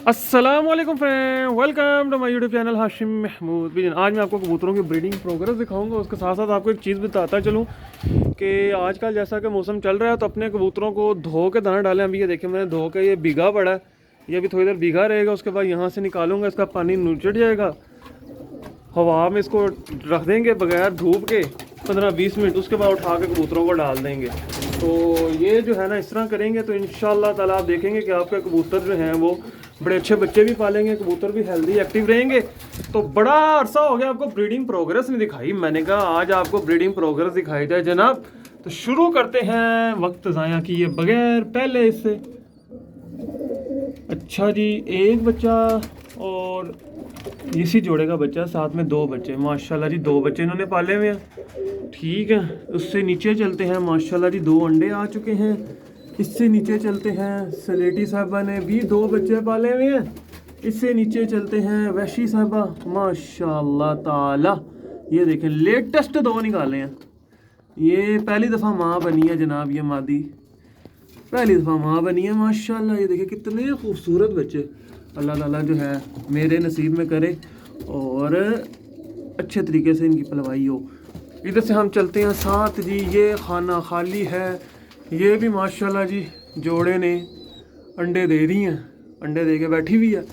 अस्सलाम वालेकुम friend, welcome to my YouTube channel Hashim Mahmood Bijan. आज मैं आपको कबूतरों की ब्रीडिंग प्रोग्रेस दिखाऊंगा। उसके साथ साथ आपको एक चीज़ बताता चलूँ कि आजकल जैसा कि मौसम चल रहा है तो अपने कबूतरों को धो के दाना डालें। अभी ये देखिए मैंने धो के ये भीगा पड़ा है, ये अभी थोड़ी देर भीगा रहेगा। उसके बाद यहाँ से निकालूंगा, इसका पानी नुचट जाएगा, हवा में इसको रख देंगे बगैर धूप के 15-20 मिनट। उसके बाद उठा के कबूतरों को डाल देंगे। तो ये जो है ना, इस तरह करेंगे तो इंशाल्लाह ताला आप देखेंगे कि आपके कबूतर जो हैं वो बड़े अच्छे बच्चे भी पालेंगे, कबूतर भी हेल्दी एक्टिव रहेंगे। तो बड़ा अरसा हो गया आपको ब्रीडिंग प्रोग्रेस नहीं दिखाई, मैंने कहा आज आपको ब्रीडिंग प्रोग्रेस दिखाई जाए जनाब। तो शुरू करते हैं वक्त ज़ाया किए बगैर पहले इससे। अच्छा जी, एक बच्चा और इसी जोड़े का बच्चा, साथ में 2 बच्चे। माशाल्लाह जी 2 बच्चे इन्होंने पाले हुए हैं। ठीक है, उससे नीचे चलते हैं। माशाल्लाह जी 2 अंडे आ चुके हैं। इससे नीचे चलते हैं, सलेटी साहबा ने भी 2 बच्चे पाले हुए हैं। इससे नीचे चलते हैं, वैशी साहबा माशाल्लाह ताला, ये देखें लेटेस्ट 2 निकाले हैं। ये पहली दफ़ा माँ बनी है जनाब, ये मादी पहली दफ़ा माँ बनी है माशाल्लाह। ये देखिए कितने खूबसूरत बच्चे, अल्लाह ताला जो है मेरे नसीब में करे और अच्छे तरीके से इनकी पलवाई हो। इधर से हम चलते हैं साथ जी, ये खाना खाली है। ये भी माशाल्लाह जी जोड़े ने अंडे दे दी हैं, अंडे दे के बैठी हुई है।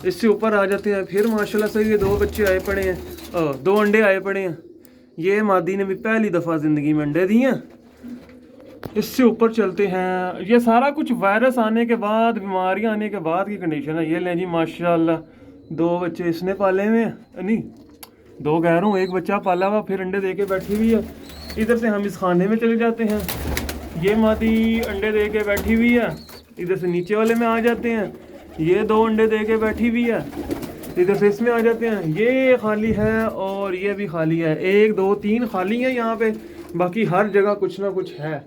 इससे ऊपर आ जाते हैं फिर माशाल्लाह से ये 2 बच्चे आए पड़े हैं, 2 अंडे आए पड़े हैं। ये मादी ने भी पहली दफ़ा ज़िंदगी में अंडे दिए हैं। इससे ऊपर चलते हैं, ये सारा कुछ वायरस आने के बाद, बीमारियां आने के बाद की कंडीशन है। ये लें जी माशाल्लाह 2 बच्चे इसने पाले हुए हैं, नहीं 2 कह रहा हूँ, 1 बच्चा पाला हुआ फिर अंडे दे के बैठी हुई है। इधर से हम इस खाने में चले जाते हैं, ये मादी अंडे दे के बैठी हुई है। इधर से नीचे वाले में आ जाते हैं, ये 2 अंडे दे के बैठी हुई है। इधर से इसमें आ जाते हैं, ये खाली है और ये भी खाली है। 1 2 3 खाली है यहाँ पे, बाकी हर जगह कुछ ना कुछ है।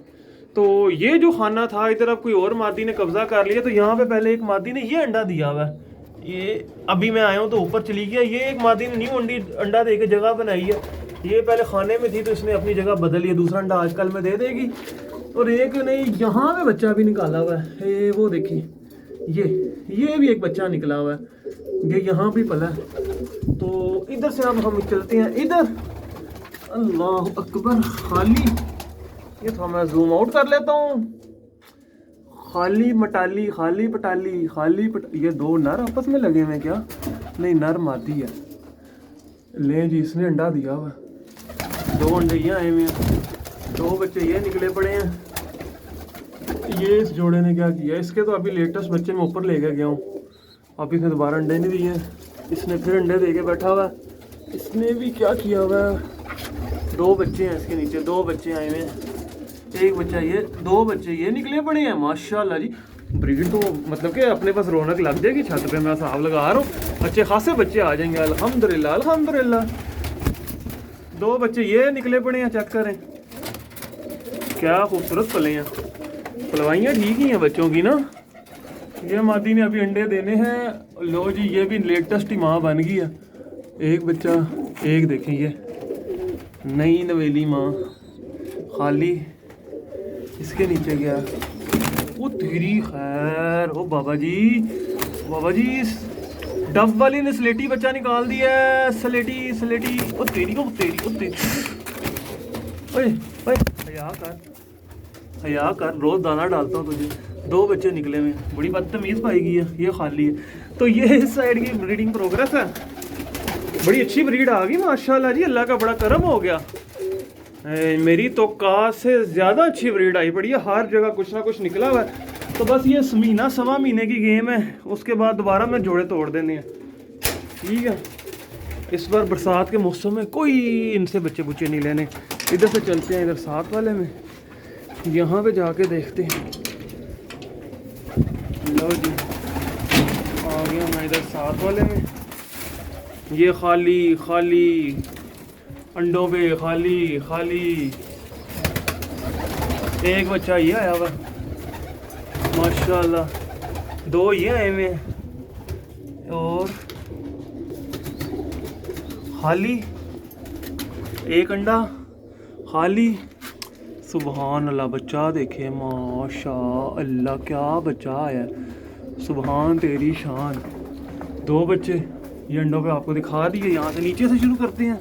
तो ये जो खाना था, इधर अब कोई और मादी ने कब्जा कर लिया। तो यहाँ पे पहले एक मादी ने ये अंडा दिया हुआ है, ये अभी मैं आया हूँ तो ऊपर चली गया। ये एक मादी ने न्यू अंडा दे के जगह बनाई है। ये पहले खाने में थी तो इसने अपनी जगह बदल लिया, दूसरा अंडा आजकल में दे देगी। और एक ने यहाँ पे बच्चा भी निकाला हुआ है, वो देखिए ये भी एक बच्चा निकला हुआ है, ये यहाँ भी पला है। तो इधर से अब हम चलते हैं इधर, अल्लाह अकबर, खाली ये तो मैं जूम आउट कर लेता हूँ। खाली मटाली, खाली पटाली, ये 2 नर आपस में लगे हुए क्या? नहीं, नर मादी है। ले जी, इसने अंडा दिया हुआ, 2 अंडे ये आए हुए हैं, 2 बच्चे ये निकले पड़े हैं। ये इस जोड़े ने क्या किया, इसके तो अभी लेटेस्ट बच्चे मैं ऊपर लेके गया हूँ, अभी इसने दोबारा अंडे नहीं दिए। इसने फिर अंडे दे के बैठा हुआ। इसने भी क्या किया हुआ, 2 बच्चे हैं इसके नीचे, 2 बच्चे आए हुए हैं, 1 बच्चा ये, 2 बच्चे ये निकले पड़े हैं माशाल्लाह जी। ब्रीड तो मतलब कि अपने पास रौनक लग जाएगी। छत पे मैं हिसाब लगा रहा हूँ, अच्छे खासे बच्चे आ जाएंगे अल्हम्दुलिल्लाह अल्हम्दुलिल्लाह। 2 बच्चे ये निकले पड़े हैं, चेक करें क्या खूबसूरत पले हैं। पलवाइयाँ ठीक ही हैं बच्चों की ना। ये मादी ने अभी अंडे देने हैं। लो जी, ये भी लेटेस्ट ही माँ बन गई है। 1 बच्चा, एक देखें ये नई नवेली माँ, खाली। इसके नीचे गया वो तेरी खैर, ओ बाबा जी डब वाली ने स्लेटी बच्चा निकाल दिया है। स्लेटी ओ तेरी ओए हया कर, रोज दाना डालता हूँ तुझे। 2 बच्चे निकले हुए, बड़ी बदतमीज पाएगी है। ये खाली है। तो ये इस साइड की ब्रीडिंग प्रोग्रेस है। बड़ी अच्छी ब्रीड आ गई माशाल्लाह जी, अल्लाह का बड़ा करम हो गया। मेरी तो का से ज़्यादा अच्छी ब्रीड आई पड़ी है, हर जगह कुछ ना कुछ निकला हुआ है। तो बस ये महीना 1.25 महीने की गेम है, उसके बाद दोबारा मैं जोड़े तोड़ देने हैं। ठीक है, इस बार बरसात के मौसम में कोई इनसे बच्चे बुच्चे नहीं लेने। इधर से चलते हैं, इधर साथ वाले में, यहाँ पे जाके देखते हैं। लो जी, आ गया मैं इधर साथ वाले में। ये खाली अंडों पे खाली। 1 बच्चा ये आया हुआ माशाल्लाह, 2 ये आए हुए हैं और खाली, 1 अंडा खाली। सुबहान अल्लाह, बच्चा देखे माशा अल्लाह, क्या बच्चा आया। सुभान तेरी शान। 2 बच्चे ये अंडों पे आपको दिखा दिए। यहाँ से नीचे से शुरू करते हैं।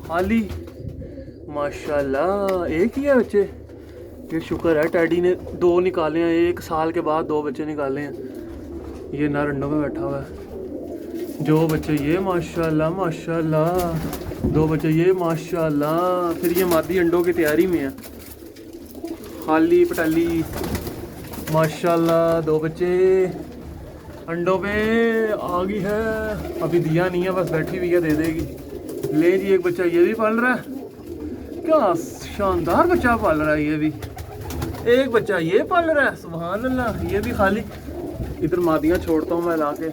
खाली माशाल्लाह एक ही है बच्चे। ये शुक्र है टैडी ने 2 निकाले हैं, 1 साल के बाद 2 बच्चे निकाले हैं। ये नर अंडों में बैठा हुआ है। जो बच्चे ये माशाल्लाह माशाल्लाह, 2 बच्चे ये माशाल्लाह। फिर ये मादी अंडों की तैयारी में है। खाली पटाली माशाल्लाह, 2 बच्चे अंडों पे आ गई है। अभी दिया नहीं है, बस बैठी हुई है, दे देगी। ले जी, एक बच्चा ये भी पाल रहा है। क्या शानदार बच्चा पाल रहा है ये भी। एक बच्चा ये पाल रहा है, सुभान अल्लाह। ये भी खाली। इधर मादियाँ छोड़ता हूँ मैं ला के।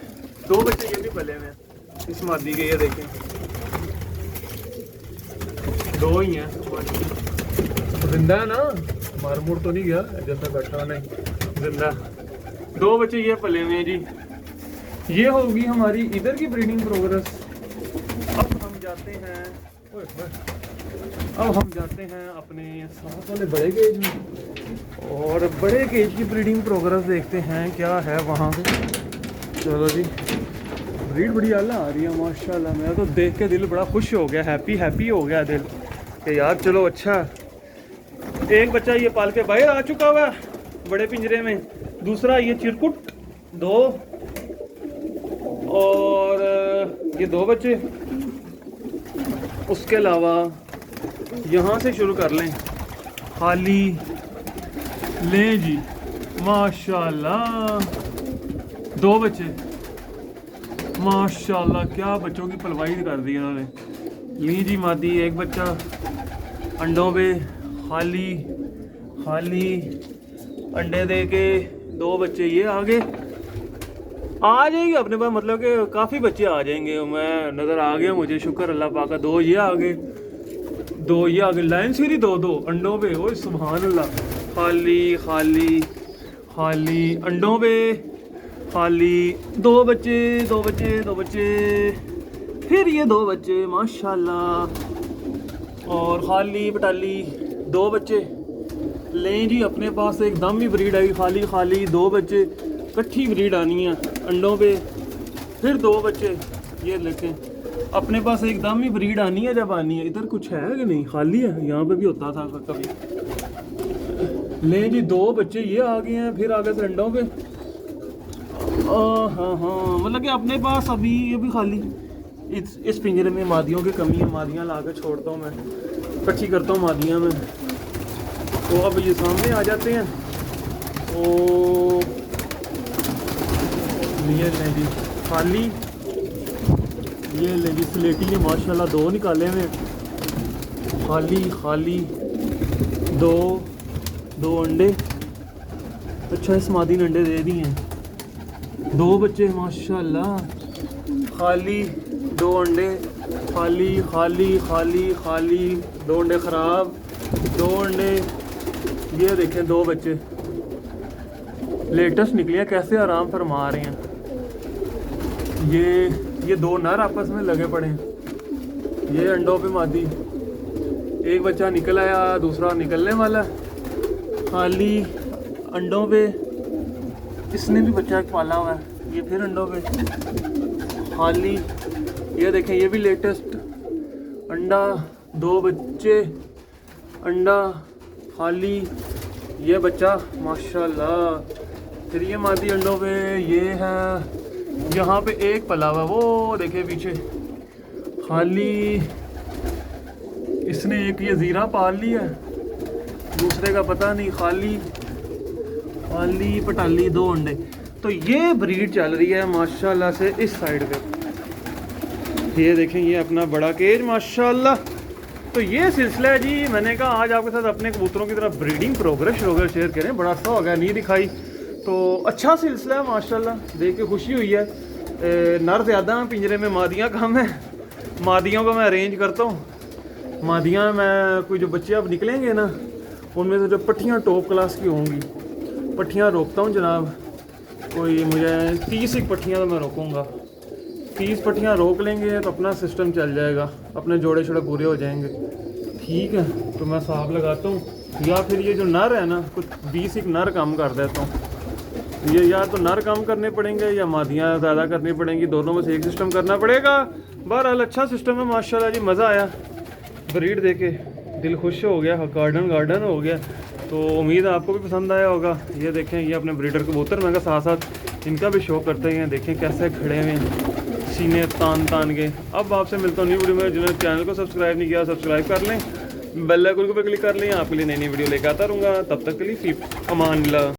2 बच्चे ये भी पले हुए हैं इस मादी के, ये देखें 2 ही हैं। जिंदा है ना, मार मुड़ तो नहीं गया जैसा बैठा, नहीं जिंदा। 2 बच्चे ये पले हुए हैं जी। ये होगी हमारी इधर की ब्रीडिंग प्रोग्रेस। अब हम जाते हैं अपने साथ वाले बड़े केज में, और बड़े केज की ब्रीडिंग प्रोग्रेस देखते हैं क्या है वहाँ पे। चलो जी, ब्रीड बड़ी आला आ रही है माशाल्लाह। मेरा तो देख के दिल बड़ा खुश हो गया, हैप्पी हो गया दिल कि यार चलो अच्छा। एक बच्चा ये पाल के बाहर आ चुका हुआ है बड़े पिंजरे में। दूसरा ये चिरकुट 2, और ये 2 बच्चे। उसके अलावा यहाँ से शुरू कर लें। खाली ले जी माशाल्लाह, 2 बच्चे माशाल्लाह। क्या बच्चों की पलवाई कर दी इन्होंने। ली जी मादी, एक बच्चा अंडों पे। खाली अंडे दे के 2 बच्चे ये आगे आ जाएंगे अपने पास, मतलब कि काफ़ी बच्चे आ जाएंगे। मैं नज़र आ गया मुझे, शुक्र अल्लाह पाक का। 2 ये आगे, 2 ये आगे, लाइन सीरी 2 अंडों पे। ओए सुभान अल्लाह। खाली अंडों पे। खाली 2 बच्चे। फिर ये 2 बच्चे माशाल्लाह, और खाली पटाली 2 बच्चे। लें जी, अपने पास एकदम ही ब्रीड आई। खाली 2 बच्चे, इकट्ठी ब्रीड आनी है अंडों पे। फिर 2 बच्चे, ये देखें अपने पास एकदम ही ब्रीड आनी है जब आनी है। इधर कुछ है कि नहीं, खाली है। यहाँ पे भी होता था कभी। लें जी, 2 बच्चे ये आ गए हैं। फिर आगे से अंडों पे। हाँ, मतलब कि अपने पास अभी ये भी खाली। इस पिंजरे में मादियों की कमी है। मादियाँ ला के छोड़ता हूँ मैं, इकट्ठी करता हूँ मादियाँ में। तो अब ये सामने आ जाते हैं। ओ ये लें जी खाली, ये लें जी स्लेटी ने माशाल्लाह 2 निकाले हुए। खाली 2 अंडे। अच्छा, इस मादी ने अंडे दे दिए हैं। 2 बच्चे माशाल्लाह। खाली 2 अंडे। खाली 2 अंडे ख़राब। 2 अंडे। ये देखें 2 बच्चे लेटेस्ट निकले हैं, कैसे आराम फरमा रहे हैं। ये 2 नर आपस में लगे पड़े हैं। ये अंडों पे मादी। एक बच्चा निकल आया, दूसरा निकलने वाला। खाली अंडों पे। इसने भी बच्चा पाला हुआ है। ये फिर अंडों पे। खाली ये देखें, ये भी लेटेस्ट अंडा। 2 बच्चे, अंडा। खाली ये बच्चा माशाल्लाह। फिर ये मादी अंडों पे। ये है यहाँ पे एक पला हुआ, वो देखे पीछे। खाली इसने एक ये ज़ीरा पाल लिया, दूसरे का पता नहीं। खाली पटाली 2 अंडे। तो ये ब्रीड चल रही है माशाल्लाह से इस साइड पे। ये देखें, ये अपना बड़ा केज माशाल्लाह। तो ये सिलसिला है जी। मैंने कहा आज आपके साथ अपने कबूतरों की तरफ ब्रीडिंग प्रोग्रेस शेयर करें। बड़ा सा हो गया, नहीं दिखाई तो अच्छा सिलसिला है माशाल्लाह। देख के खुशी हुई है। नर ज़्यादा हैं पिंजरे में, मादियाँ कम है। मादियों को मैं अरेंज करता हूँ। मादियाँ मैं कोई जो बच्चे अब निकलेंगे ना, उनमें से जो पट्टियाँ टॉप क्लास की होंगी, पट्टियाँ रोकता हूँ जनाब। कोई मुझे 30 एक पट्टियाँ तो मैं रोकूँगा। 30 पट्टियाँ रोक लेंगे तो अपना सिस्टम चल जाएगा, अपने जोड़े छोड़े पूरे हो जाएंगे। ठीक है, तो मैं हिसाब लगाता हूँ। या फिर ये जो नर है ना, कुछ 20 एक नर कम कर देता हूँ। ये या तो नर कम करने पड़ेंगे या मादियाँ ज़्यादा करनी पड़ेंगी, दोनों में से एक सिस्टम करना पड़ेगा। बहरहाल अच्छा सिस्टम है माशाल्लाह जी, मज़ा आया ब्रीड देके, दिल खुश हो गया, गार्डन हो गया। तो उम्मीद है आपको भी पसंद आया होगा। ये देखें, ये अपने ब्रीडर कबूतर मैं साथ साथ इनका भी शो करते हैं। देखें कैसे खड़े हुए हैं, सीने तान के। अब आपसे मिलता हूँ न्यू वीडियो में। जिन्होंने चैनल को सब्सक्राइब नहीं किया सब्सक्राइब कर लें, बेल आइकन को भी क्लिक कर लें। आपके लिए नई वीडियो लेकर आता रहूँगा। तब तक के लिए फी अमान अल्लाह।